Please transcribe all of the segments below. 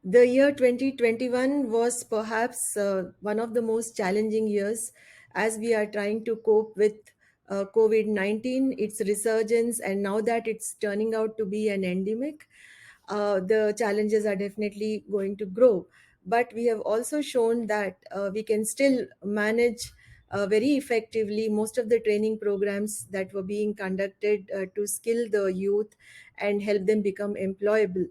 The year 2021 was perhaps one of the most challenging years as we are trying to cope with COVID 19, its resurgence, and now that it's turning out to be an endemic. The challenges are definitely going to grow. But we have also shown that we can still manage very effectively most of the training programs that were being conducted to skill the youth and help them become employable.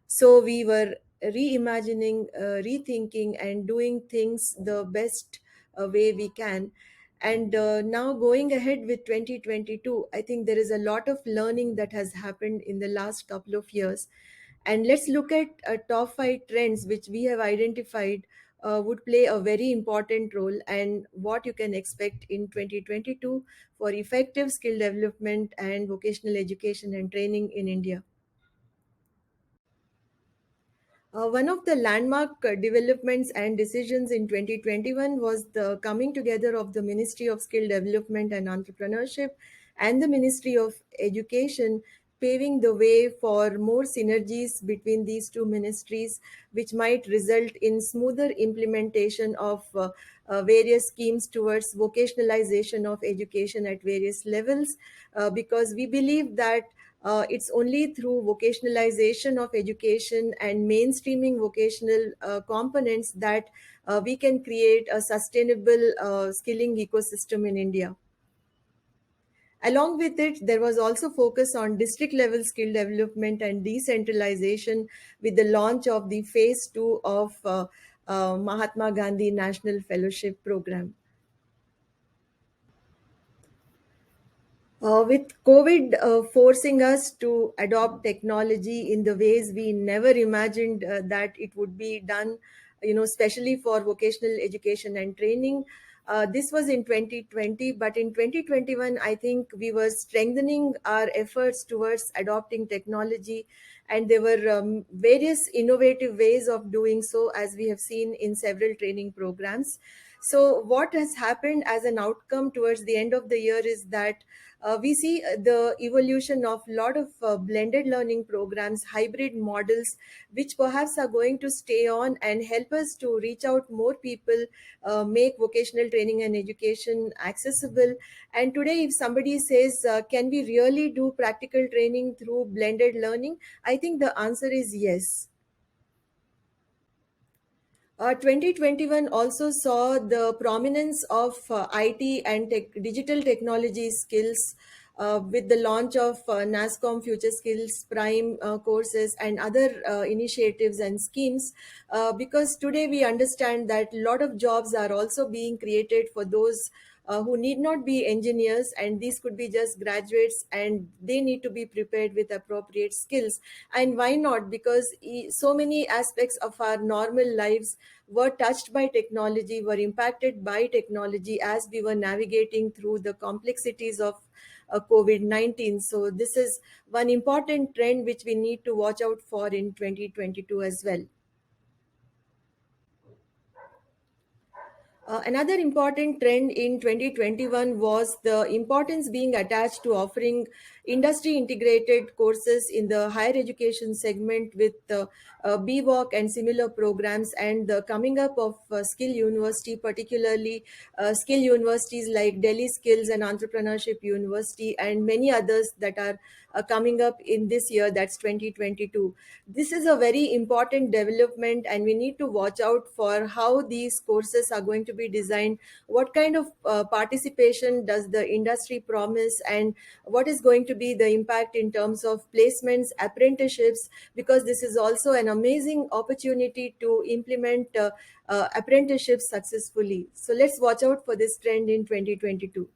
So we were reimagining, rethinking, and doing things the best way we can. And now going ahead with 2022, I think there is a lot of learning that has happened in the last couple of years. And let's look at top five trends which we have identified would play a very important role, and what you can expect in 2022 for effective skill development and vocational education and training in India. One of the landmark developments and decisions in 2021 was the coming together of the Ministry of Skill Development and Entrepreneurship and the Ministry of Education, paving the way for more synergies between these two ministries, which might result in smoother implementation of various schemes towards vocationalization of education at various levels, because we believe that it's only through vocationalization of education and mainstreaming vocational components that we can create a sustainable skilling ecosystem in India. Along with it, there was also focus on district level skill development and decentralization with the launch of the phase 2 of Mahatma Gandhi National Fellowship Program. With COVID forcing us to adopt technology in the ways we never imagined that it would be done, especially for vocational education and training. This was in 2020, but in 2021, I think we were strengthening our efforts towards adopting technology, and there were various innovative ways of doing so, as we have seen in several training programs. So, what has happened as an outcome towards the end of the year is that we see the evolution of a lot of blended learning programs, hybrid models, which perhaps are going to stay on and help us to reach out more people, make vocational training and education accessible. And today, if somebody says, can we really do practical training through blended learning? I think the answer is yes. 2021 also saw the prominence of IT and digital technology skills with the launch of NASCOM Future Skills Prime courses and other initiatives and schemes. Because today we understand that a lot of jobs are also being created for those who need not be engineers, and these could be just graduates, and they need to be prepared with appropriate skills. And why not? Because so many aspects of our normal lives were touched by technology, were impacted by technology as we were navigating through the complexities of COVID 19. So, this is one important trend which we need to watch out for in 2022 as well. Another important trend in 2021 was the importance being attached to offering industry integrated courses in the higher education segment with BWalk and similar programs, and the coming up of Skill University, particularly skill universities like Delhi Skills and Entrepreneurship University, and many others that are coming up in this year, that's 2022. This is a very important development, and we need to watch out for how these courses are going to be designed, what kind of participation does the industry promise, and what is going to be the impact in terms of placements, apprenticeships, because this is also an amazing opportunity to implement apprenticeships successfully. So let's watch out for this trend in 2022.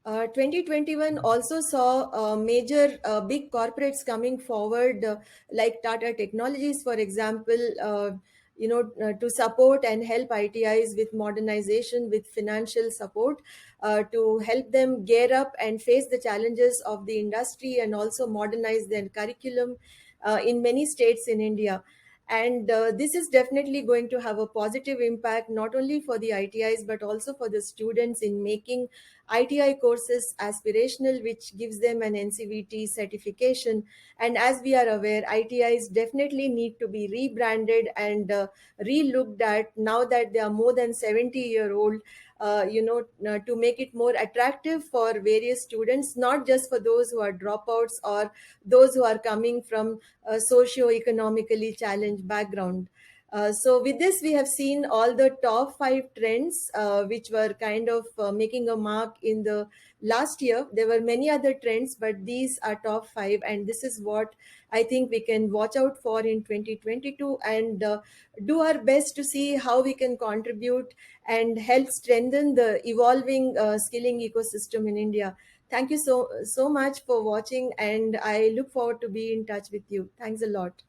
2021 also saw major big corporates coming forward, like Tata Technologies, for example, to support and help ITIs with modernization, with financial support, to help them gear up and face the challenges of the industry and also modernize their curriculum in many states in India. And this is definitely going to have a positive impact not only for the ITIs but also for the students in making ITI courses aspirational, which gives them an NCVT certification. And as we are aware, ITIs definitely need to be rebranded and re-looked at now that they are more than 70-year-old, to make it more attractive for various students, not just for those who are dropouts or those who are coming from a socio-economically challenged background. So with this, we have seen all the top five trends which were kind of making a mark in the last year. There were many other trends, but these are top five, and this is what I think we can watch out for in 2022, and do our best to see how we can contribute and help strengthen the evolving skilling ecosystem in India. Thank you so much for watching, and I look forward to be in touch with you. Thanks a lot.